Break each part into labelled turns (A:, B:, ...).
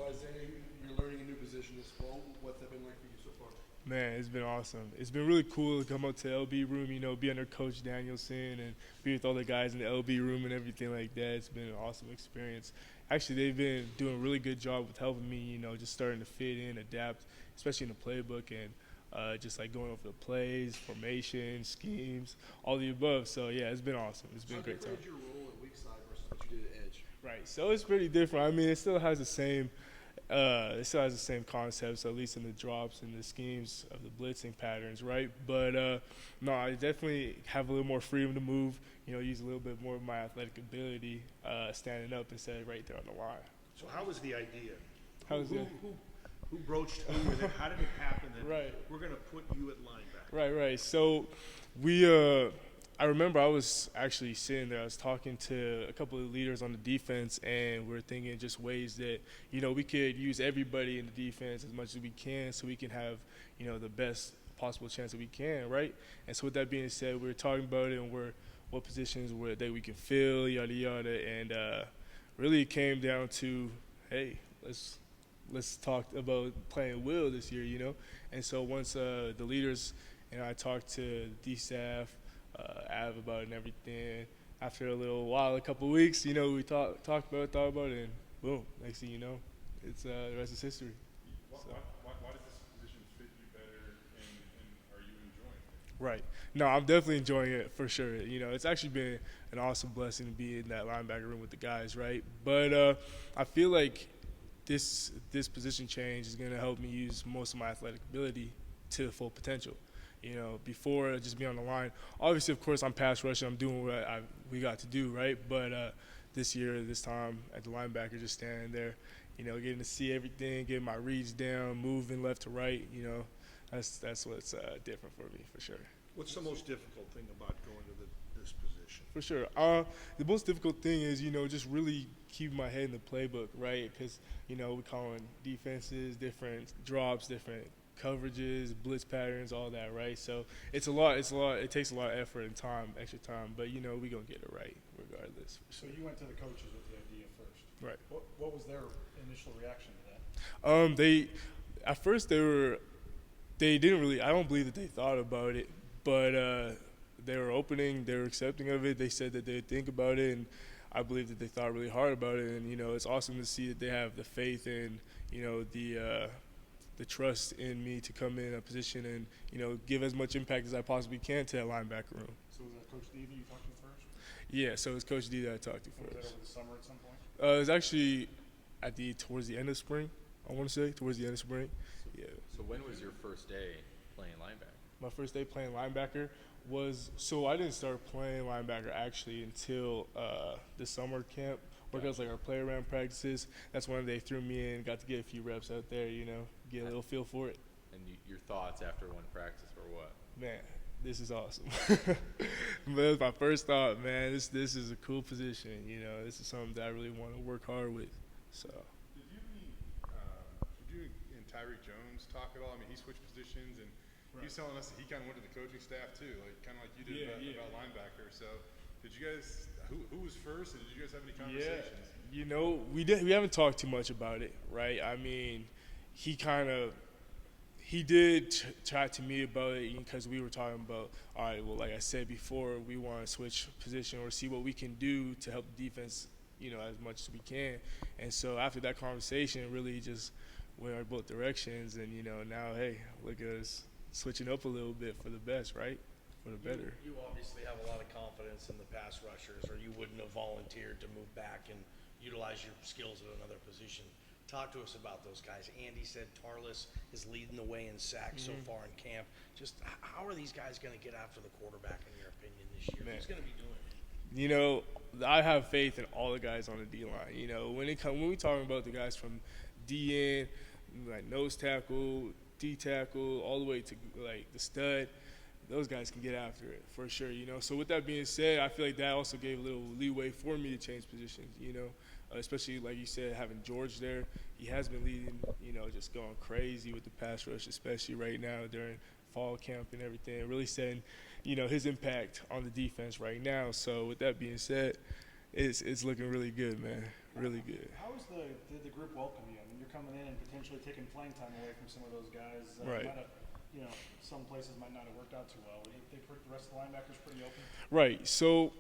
A: Isaiah, you're learning a new position this fall. What's that been like for you so far?
B: Man, it's been awesome. It's been really cool to come up to the LB room, be under Coach Danielson and be with all the guys in the LB room and everything like that. It's been an awesome experience. Actually, they've been doing a really good job with helping me, just starting to fit in, adapt, especially in the playbook and just like going over the plays, formation, schemes, all the above. So, yeah, it's been awesome. It's been a great time.
A: How different is your role at weak side versus what you did at edge?
B: Right. So it's pretty different. I mean, it still has the same concepts, at least in the drops and the schemes of the blitzing patterns, right? But no, I definitely have a little more freedom to move. Use a little bit more of my athletic ability, standing up instead of right there on the line.
C: So how was the idea?
B: Who
C: broached who, and then how did it happen that
B: Right.
C: we're going to put you at linebacker?
B: Right. So I remember I was actually sitting there. I was talking to a couple of leaders on the defense, and we are thinking just ways that, we could use everybody in the defense as much as we can so we can have, the best possible chance that we can, right? And so with that being said, we were talking about it and what positions that we can fill, yada, yada. And really it came down to, hey, let's talk about playing Will this year, And so once the leaders, I talked to D staff, Av about it and everything. After a little while, a couple of weeks, we thought about it, and boom, next thing you know, it's the rest is history.
D: Why does this position fit you better, and are you enjoying it?
B: Right. No, I'm definitely enjoying it for sure. It's actually been an awesome blessing to be in that linebacker room with the guys, right? But I feel like this position change is going to help me use most of my athletic ability to full potential. Before just be on the line. Obviously, of course, I'm pass rushing. I'm doing what we got to do, right? But this time at the linebacker, just standing there, getting to see everything, getting my reads down, moving left to right, that's what's different for me, for sure.
C: What's the most difficult thing about going to this position?
B: For sure. The most difficult thing is, just really keeping my head in the playbook, right? Because, we're calling defenses, different drops, different coverages, blitz patterns, all that, right? So it's a lot. It takes a lot of effort and time, extra time, but we're gonna get it right regardless.
E: So you went to the coaches with the idea first,
B: Right?
E: What was their initial reaction to that?
B: They didn't really. I don't believe that they thought about it, but they were accepting of it. They said that they'd think about it, and I believe that they thought really hard about it. And it's awesome to see that they have the faith and the trust in me to come in a position and, give as much impact as I possibly can to that linebacker room.
E: So was that Coach D that you talked to first?
B: Yeah, so it's Coach D that I talked to
E: Was that
B: first.
E: over the summer at some point?
B: It was actually towards the end of spring, I want to say, towards the end of spring. Yeah.
F: So when was your first day playing linebacker?
B: My first day playing linebacker I didn't start playing linebacker actually until the summer camp, workouts like our play around practices. That's when they threw me in, got to get a few reps out there, get a little feel for it.
F: And your thoughts after one practice were what?
B: Man, this is awesome. But it was my first thought, man, this is a cool position, this is something that I really want to work hard with. So.
D: Did you and Tyreek Jones talk at all? I mean, he switched positions, and he was telling us that he kind of went to the coaching staff too, kind of like you did about linebacker. So, did you guys? Who was first, and did you guys have any conversations?
B: Yeah, we haven't talked too much about it, right? I mean, he did chat to me about it because we were talking about, all right, well, like I said before, we want to switch position or see what we can do to help the defense, as much as we can. And so after that conversation, it really just went in both directions. And, now, hey, look at us switching up a little bit for the best, right? For the better.
G: You obviously have a lot of confidence in the pass rushers, or you wouldn't have volunteered to move back and utilize your skills at another position. Talk to us about those guys. Andy said Tarlis is leading the way in sacks so far in camp. Just how are these guys going to get after the quarterback, in your opinion, this year?
B: Man.
G: Who's going to be doing it?
B: I have faith in all the guys on the D-line. When we talking about the guys from D-end, like nose tackle, D-tackle, all the way to like the stud, those guys can get after it for sure, So with that being said, I feel like that also gave a little leeway for me to change positions, especially like you said, having George there. He has been leading, just going crazy with the pass rush, especially right now during fall camp and everything, really setting, his impact on the defense right now. So with that being said, it's looking really good, man. really good.
E: How is did the group welcome you? I mean, you're coming in and potentially taking playing time away from some of those guys.
B: Right.
E: Might have, some places might not have worked out too well. The rest of the linebackers pretty open.
B: Right. So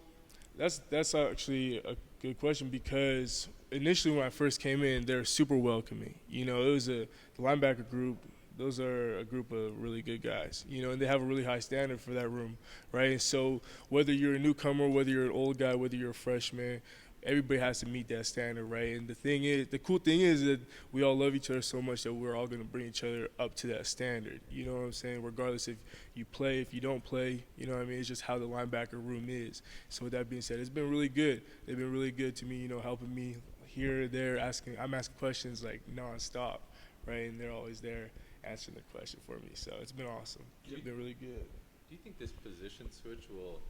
B: that's actually a good question because initially when I first came in, they're super welcoming. It was the linebacker group. Those are a group of really good guys, and they have a really high standard for that room, right? And so whether you're a newcomer, whether you're an old guy, whether you're a freshman, everybody has to meet that standard, right? And the cool thing is that we all love each other so much that we're all going to bring each other up to that standard. You know what I'm saying? Regardless if you play, if you don't play, you know what I mean? It's just how the linebacker room is. So with that being said, it's been really good. They've been really good to me, helping me here, there, I'm asking questions like nonstop, right? And they're always there answering the question for me. So it's been awesome. It's been really good.
F: Do you think this position switch will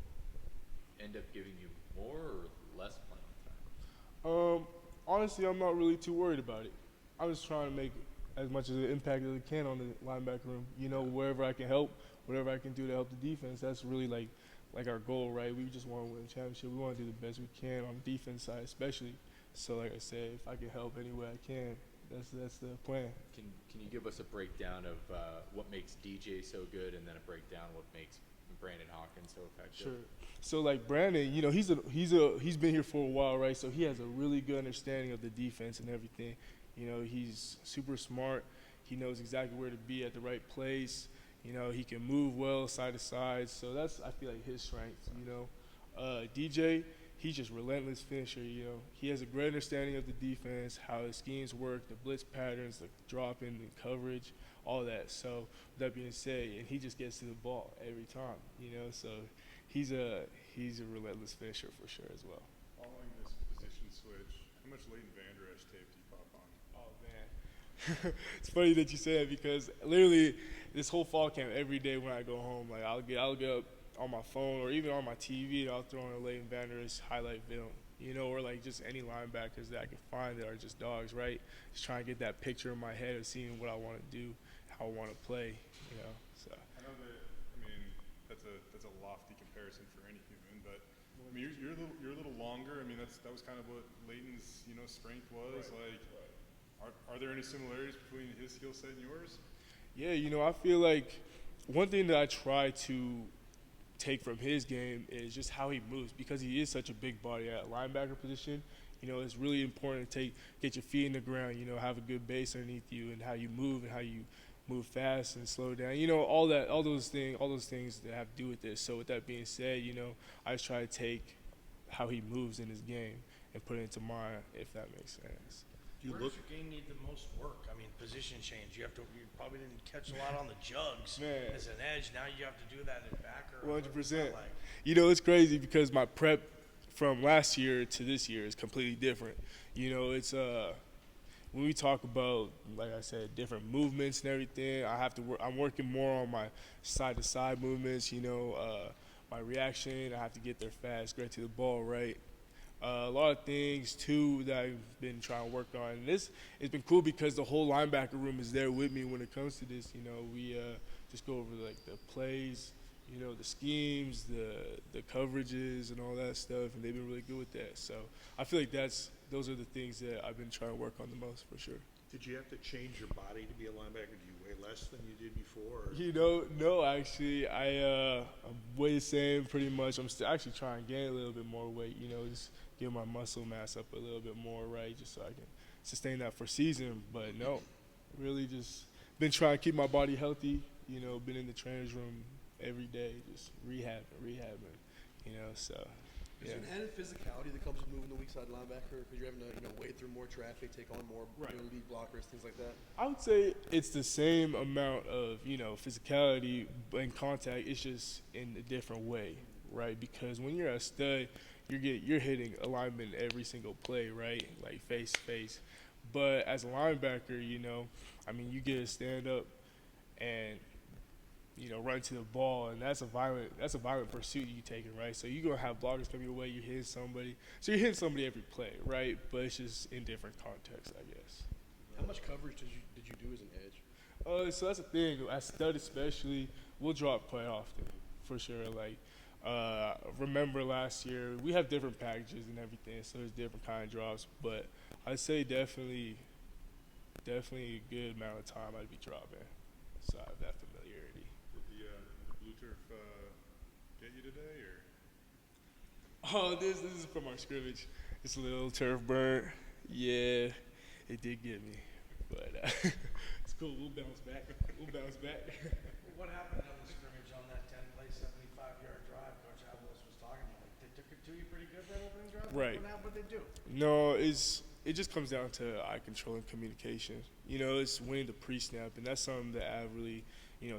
F: end up giving you more or less playing time?
B: Honestly, I'm not really too worried about it. I'm just trying to make as much of an impact as I can on the linebacker room. Wherever I can help, whatever I can do to help the defense, that's really like our goal, right? We just want to win a championship. We want to do the best we can on the defense side, especially. So, like I said, if I can help any way I can, that's the plan.
F: Can you give us a breakdown of what makes DJ so good, and then a breakdown what makes Brandon Hawkins so effective?
B: Sure. So like Brandon, he's been here for a while, right? So he has a really good understanding of the defense and everything. He's super smart. He knows exactly where to be at the right place. He can move well side to side. So that's, I feel like, his strength. DJ, he's just relentless finisher. He has a great understanding of the defense, how the schemes work, the blitz patterns, the dropping, the coverage, all that. So with that being said, and he just gets to the ball every time. So he's a relentless finisher for sure as well.
D: Following this position switch, how much Leighton Vander Esch tape do you pop on?
B: Oh man, it's funny that you say that because literally this whole fall camp, every day when I go home, like I'll get up on my phone or even on my TV, and I'll throw in a Leighton Vander Esch highlight film, or like just any linebackers that I can find that are just dogs, right? Just trying to get that picture in my head of seeing what I want to do, how I want to play, So.
D: I know that. That's a lofty comparison for any human, but you're a little longer. That was kind of what Leighton's strength was.
B: Right.
D: Are there any similarities between his skill set and yours?
B: Yeah, I feel like one thing that I try to take from his game is just how he moves because he is such a big body at linebacker position. It's really important to get your feet in the ground, have a good base underneath you and how you move fast and slow down, all those things that have to do with this. So with that being said, I just try to take how he moves in his game and put it into mine, if that makes sense.
G: Where does your game need the most work? Position change. You probably didn't catch a lot on the jugs as an edge. Now you have to do that in backer.
B: 100%. It's crazy because my prep from last year to this year is completely different. It's when we talk about, like I said, different movements and everything, I'm working more on my side-to-side movements, my reaction. I have to get there fast, get to the ball, right? A lot of things, too, that I've been trying to work on. And it's been cool because the whole linebacker room is there with me when it comes to this. We just go over, the plays, the schemes, the coverages and all that stuff, and they've been really good with that. So I feel like those are the things that I've been trying to work on the most for sure.
C: Did you have to change your body to be a linebacker? Do you weigh less than you did before? Or?
B: No, actually, I'm way the same pretty much. I'm still actually trying to gain a little bit more weight, just get my muscle mass up a little bit more, right, just so I can sustain that for season. But no, really just been trying to keep my body healthy, been in the trainer's room every day, just rehabbing, so.
A: Is there an added physicality that comes with moving the weak side linebacker because you're having to wade through more traffic, take on more lead blockers, things like that?
B: I would say it's the same amount of physicality and contact. It's just in a different way, right? Because when you're a stud, you're hitting a lineman every single play, right? Like face to face. But as a linebacker, you get to stand up and run to the ball, and that's a violent pursuit you taking, right? So you're gonna have blockers come your way. You're hitting somebody, so you're hitting somebody every play, right? But it's just in different contexts, I guess.
A: How much coverage did you do as an edge?
B: So that's the thing. As stud, especially, we'll drop quite often, for sure. Like Remember last year, we have different packages and everything, so there's different kind of drops. But I'd say definitely a good amount of time I'd be dropping, so I have that familiarity.
D: Did the blue turf get you today, or?
B: Oh, this is from our scrimmage. It's a little turf burn. Yeah, it did get me, but it's cool. We'll bounce back.
G: What happened on the scrimmage on that 10-play, 75-yard drive Coach Avalos was talking about? Like, they took it to you pretty good that opening drive?
B: Right.
G: What did they do?
B: No, it just comes down to eye control and communication. You know, it's winning the pre-snap, and that's something that I really,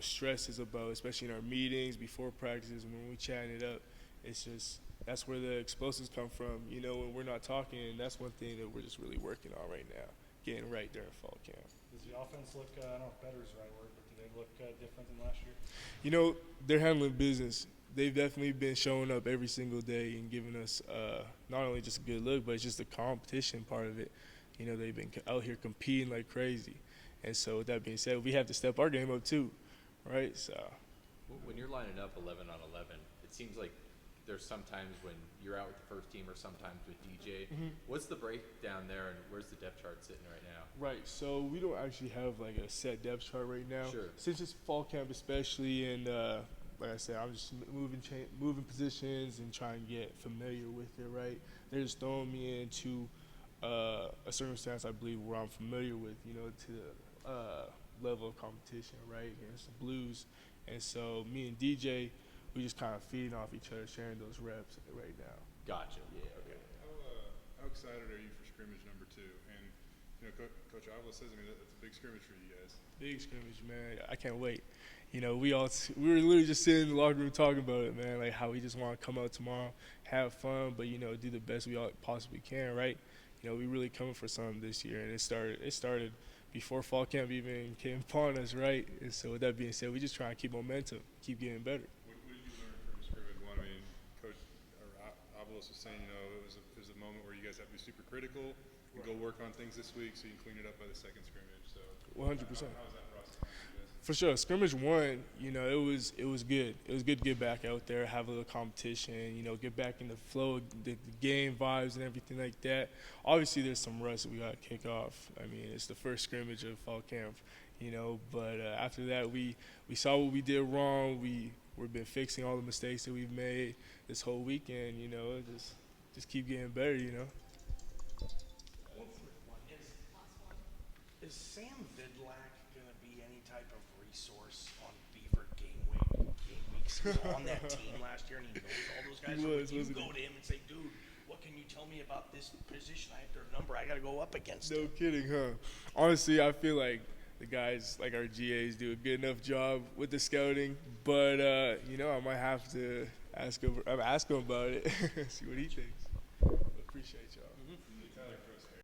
B: stresses about, especially in our meetings, before practices, when we're chatting it up. It's just that's where the explosives come from. When we're not talking, and that's one thing that we're just really working on right now, getting right during fall camp.
E: Does the offense look, I don't know if better is the right word, but do they look different than last year?
B: They're handling business. They've definitely been showing up every single day and giving us not only just a good look, but it's just the competition part of it. They've been out here competing like crazy. And so with that being said, we have to step our game up too, right? So
F: When you're lining up 11 on 11, it seems like there's sometimes when you're out with the first team or sometimes with DJ. What's the breakdown there, and where's the depth chart sitting right now?
B: Right, so we don't actually have like a set depth chart right now.
F: Sure.
B: Since it's fall camp especially, and like I said, I'm just moving positions and trying to get familiar with it, right? They're just throwing me into a circumstance I believe where I'm familiar with, to the level of competition, right, against the Blues. And so me and DJ, we just kind of feeding off each other, sharing those reps right now.
F: Gotcha. Yeah. Okay.
D: How excited are you for scrimmage number 2? And Coach Avila says, that's a big scrimmage for you guys.
B: Big scrimmage, man. I can't wait. We were literally just sitting in the locker room talking about it, man. Like how we just want to come out tomorrow, have fun, but do the best we all possibly can, right? We really coming for something this year, and it started before fall camp even came upon us, right? And so with that being said, we just try and keep momentum, keep getting better.
D: What did you learn from scrimmage 1? Coach Avalos was saying, it was a moment where you guys have to be super critical and go work on things this week so you can clean it up by the second scrimmage. So
B: 100%.
D: How was that process for you guys?
B: For sure, scrimmage 1, it was good. It was good to get back out there, have a little competition, get back in the flow of the game vibes and everything like that. Obviously, there's some rust that we got to kick off. It's the first scrimmage of fall camp, But after that, we saw what we did wrong. We've been fixing all the mistakes that we've made this whole weekend. Just keep getting better.
G: Is Sam Vidlac going to be any type of resource on Beaver game weeks? He was on that team last year, and he knows all those guys.
B: He was,
G: you
B: wasn't
G: go
B: he?
G: to him and say, dude, what can you tell me about this position? I have their number. I got to go up against
B: No
G: him.
B: kidding, huh? Honestly, I feel like the guys, like our GAs, do a good enough job with the scouting. But, I might have to ask him about it, see what he thinks. But appreciate y'all.